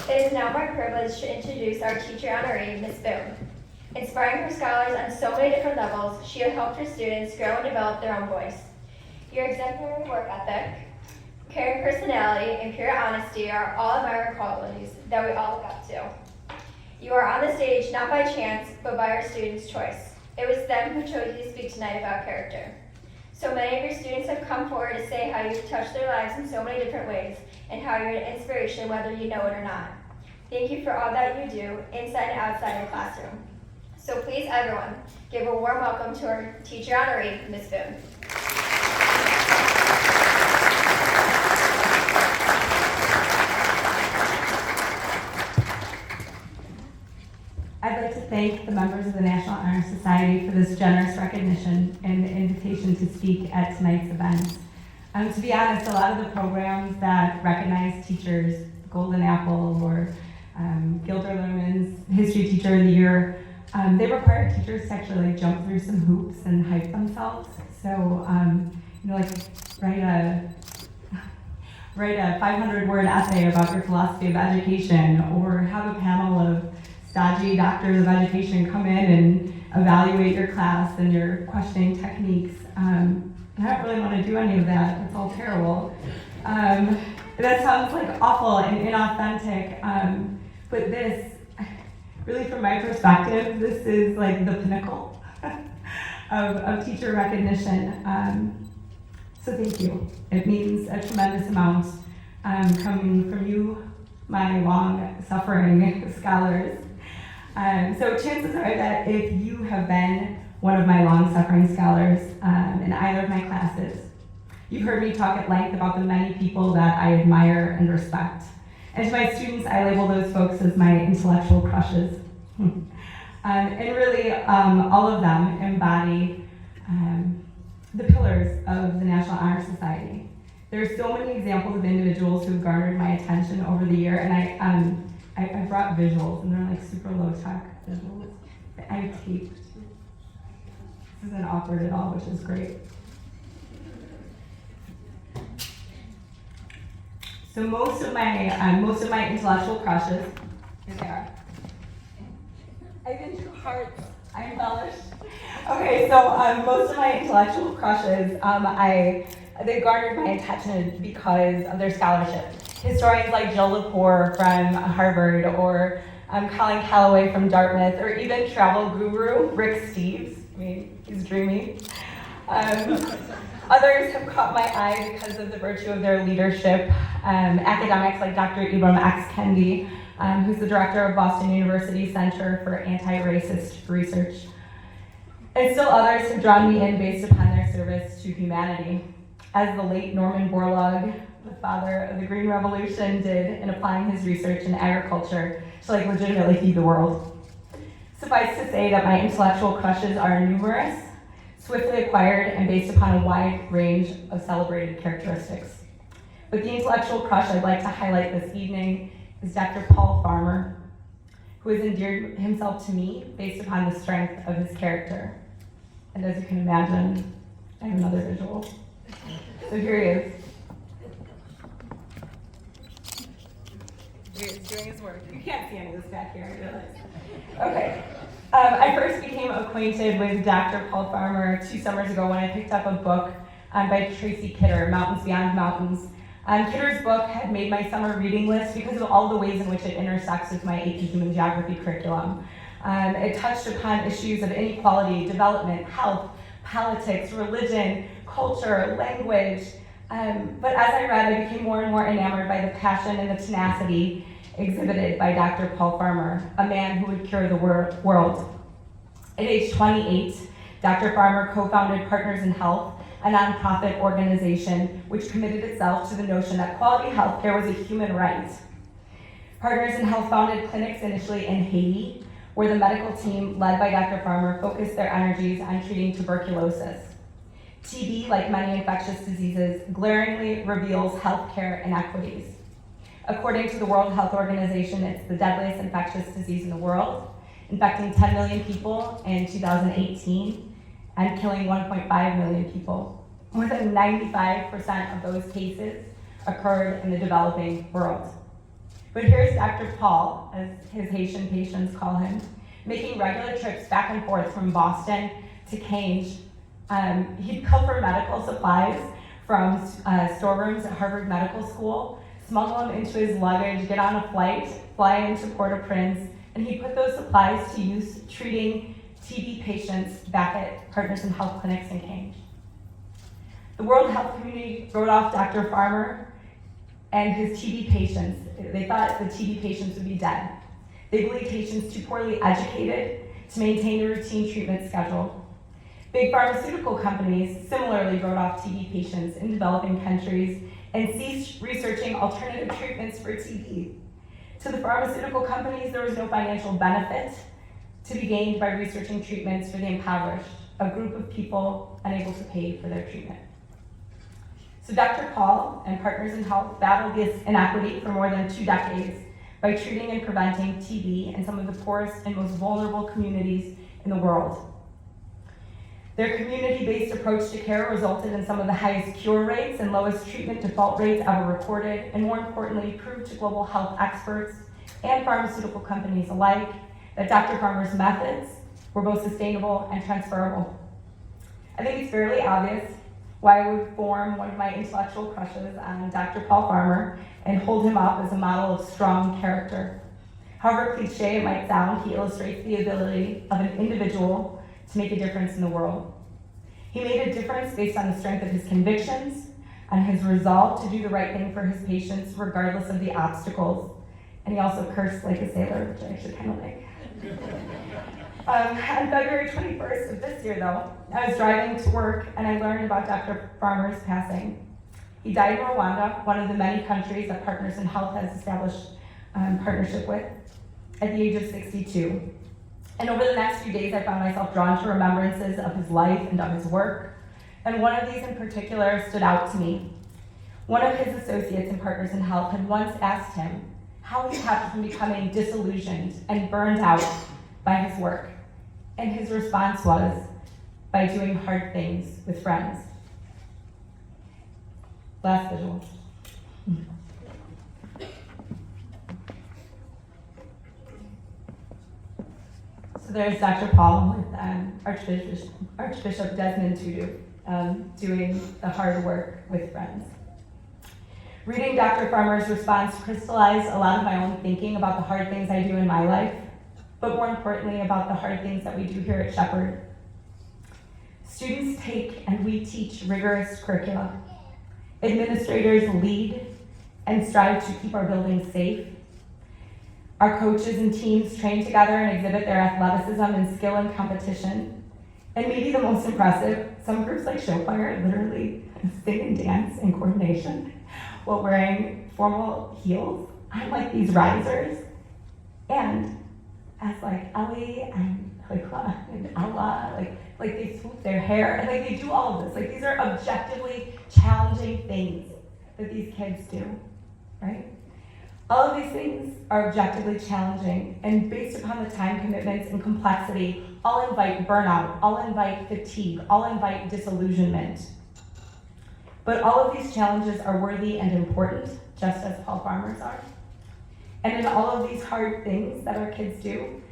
It is now my privilege to introduce our teacher honoree, Ms. Boone. Inspiring her scholars on so many different levels, she has helped her students grow and develop their own voice. Your exemplary work ethic, caring personality, and pure honesty are all admired qualities that we all look up to. You are on the stage not by chance, but by our students' choice. It was them who chose you to speak tonight about character. So many of your students have come forward to say how you've touched their lives in so many different ways, and how you're an inspiration whether you know it or not. Thank you for all that you do, inside and outside your classroom. So please, everyone, give a warm welcome to our teacher honoree, Ms. Boone. I'd like to thank the members of the National Honor Society for this generous recognition and the invitation to speak at tonight's event. To be honest, a lot of the programs that recognize teachers, Golden Apple or Gilder Lerman's History Teacher of the Year, they require teachers to actually jump through some hoops and hype themselves. So, like write a 500-word essay about your philosophy of education, or have a panel of stodgy doctors of education come in and evaluate your class and your questioning techniques. I don't really want to do any of that. It's all terrible. That sounds like awful and inauthentic. But this, really from my perspective, this is like the pinnacle of teacher recognition. So thank you. It means a tremendous amount coming from you, my long-suffering scholars. So chances are that if you have been one of my long-suffering scholars in either of my classes, you've heard me talk at length about the many people that I admire and respect. And to my students, I label those folks as my intellectual crushes. And really, all of them embody the pillars of the National Honor Society. There are so many examples of individuals who have garnered my attention over the year, and I brought visuals, and they're like super low-tech visuals. I have tape. This isn't awkward at all, which is great. So most of my intellectual crushes, here they are. I didn't do hearts. I embellished. Okay, so most of my intellectual crushes, they garnered my attention because of their scholarship. Historians like Jill Lepore from Harvard, or Colin Calloway from Dartmouth, or even travel guru Rick Steves. I mean, he's dreamy. Others have caught my eye because of the virtue of their leadership. Academics like Dr. Ibram X. Kendi, who's the director of Boston University Center for Anti-Racist Research. And still others have drawn me in based upon their service to humanity, as the late Norman Borlaug, the father of the Green Revolution, did in applying his research in agriculture to legitimately feed the world. Suffice to say that my intellectual crushes are numerous, swiftly acquired, and based upon a wide range of celebrated characteristics. But the intellectual crush I'd like to highlight this evening is Dr. Paul Farmer, who has endeared himself to me based upon the strength of his character. And as you can imagine, I have another visual. So here he is. He's doing his work. You can't see any of this back here, I realize. Okay. I first became acquainted with Dr. Paul Farmer 2 summers ago when I picked up a book by Tracy Kidder, Mountains Beyond Mountains. Kidder's book had made my summer reading list because of all the ways in which it intersects with my AP Human Geography curriculum. It touched upon issues of inequality, development, health, politics, religion, culture, language. But as I read, I became more and more enamored by the passion and the tenacity exhibited by Dr. Paul Farmer, a man who would cure the world. At age 28, Dr. Farmer co-founded Partners in Health, a nonprofit organization which committed itself to the notion that quality healthcare was a human right. Partners in Health founded clinics initially in Haiti, where the medical team led by Dr. Farmer focused their energies on treating tuberculosis. TB, like many infectious diseases, glaringly reveals healthcare inequities. According to the World Health Organization, it's the deadliest infectious disease in the world, infecting 10 million people in 2018 and killing 1.5 million people. More than 95% of those cases occurred in the developing world. But here's Dr. Paul, as his Haitian patients call him, making regular trips back and forth from Boston to Cambridge. He'd pilfer medical supplies from storerooms at Harvard Medical School, smuggle them into his luggage, get on a flight, fly into Port-au-Prince, and he'd put those supplies to use treating TB patients back at Partners in Health clinics in Cambridge. The World Health Community wrote off Dr. Farmer and his TB patients. They thought the TB patients would be dead. They believed patients too poorly educated to maintain a routine treatment schedule. Big pharmaceutical companies similarly wrote off TB patients in developing countries and ceased researching alternative treatments for TB. To the pharmaceutical companies, there was no financial benefit to be gained by researching treatments for the impoverished, a group of people unable to pay for their treatment. So Dr. Paul and Partners in Health battled this inequity for more than 2 decades by treating and preventing TB in some of the poorest and most vulnerable communities in the world. Their community-based approach to care resulted in some of the highest cure rates and lowest treatment default rates ever recorded, and more importantly, proved to global health experts and pharmaceutical companies alike that Dr. Farmer's methods were both sustainable and transferable. I think it's fairly obvious why I would form one of my intellectual crushes on Dr. Paul Farmer and hold him up as a model of strong character. However cliche it might sound, he illustrates the ability of an individual to make a difference in the world. He made a difference based on the strength of his convictions and his resolve to do the right thing for his patients regardless of the obstacles. And he also cursed like a sailor, which I actually kind of like. On February 21st of this year though, I was driving to work and I learned about Dr. Farmer's passing. He died in Rwanda, one of the many countries that Partners in Health has established partnership with, at the age of 62. And over the next few days, I found myself drawn to remembrances of his life and of his work. And one of these in particular stood out to me. One of his associates in Partners in Health had once asked him how he kept from becoming disillusioned and burned out by his work. And his response was, by doing hard things with friends. Last visual. So there's Dr. Paul with Archbishop Desmond Tutu doing the hard work with friends. Reading Dr. Farmer's response crystallized a lot of my own thinking about the hard things I do in my life, but more importantly about the hard things that we do here at Shepard. Students take and we teach rigorous curricula. Administrators lead and strive to keep our buildings safe. Our coaches and teams train together and exhibit their athleticism and skill in competition. And maybe the most impressive, some groups like Showfire literally sing and dance in coordination while wearing formal heels. I'm like these risers. And as like Ellie and Hoikla and Ella, like they swoop their hair and like they do all of this. Like these are objectively challenging things that these kids do, right? All of these things are objectively challenging, and based upon the time commitments and complexity, all invite burnout, all invite fatigue, all invite disillusionment. But all of these challenges are worthy and important, just as Paul Farmer's are. And in all of these hard things that our kids do,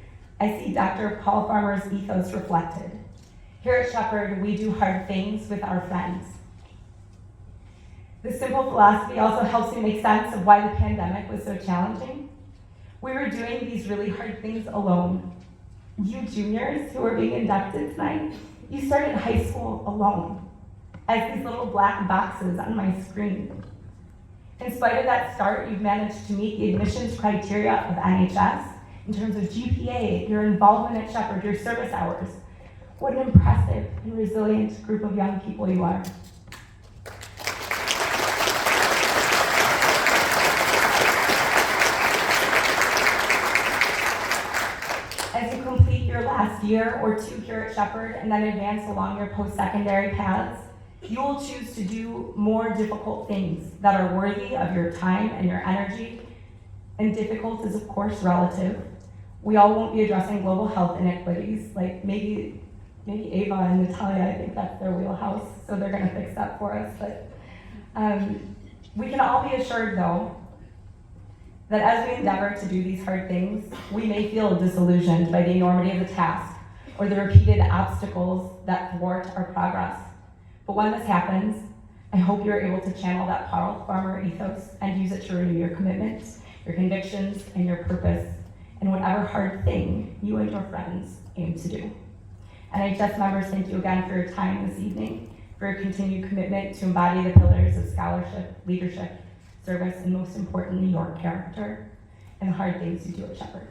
I see Dr. Paul Farmer's ethos reflected. Here at Shepard, we do hard things with our friends. This simple philosophy also helps me make sense of why the pandemic was so challenging. We were doing these really hard things alone. You juniors who are being inducted tonight, you started high school alone, as these little black boxes on my screen. In spite of that start, you've managed to meet the admissions criteria of NHS in terms of GPA, your involvement at Shepard, your service hours. What an impressive and resilient group of young people you are. As you complete your last year or two here at Shepard and then advance along your post-secondary paths, you will choose to do more difficult things that are worthy of your time and your energy. And difficult is, of course, relative. We all won't be addressing global health inequities, like maybe Ava and Natalia, I think that's their wheelhouse, so they're gonna fix that for us. But we can all be assured, though, that as we endeavor to do these hard things, we may feel disillusioned by the enormity of the task or the repeated obstacles that thwart our progress. But when this happens, I hope you're able to channel that farmer ethos and use it to renew your commitment, your convictions, and your purpose in whatever hard thing you and your friends aim to do. NHS members, thank you again for your time this evening, for your continued commitment to embody the pillars of scholarship, leadership, service, and most importantly, your character, and the hard things you do at Shepard.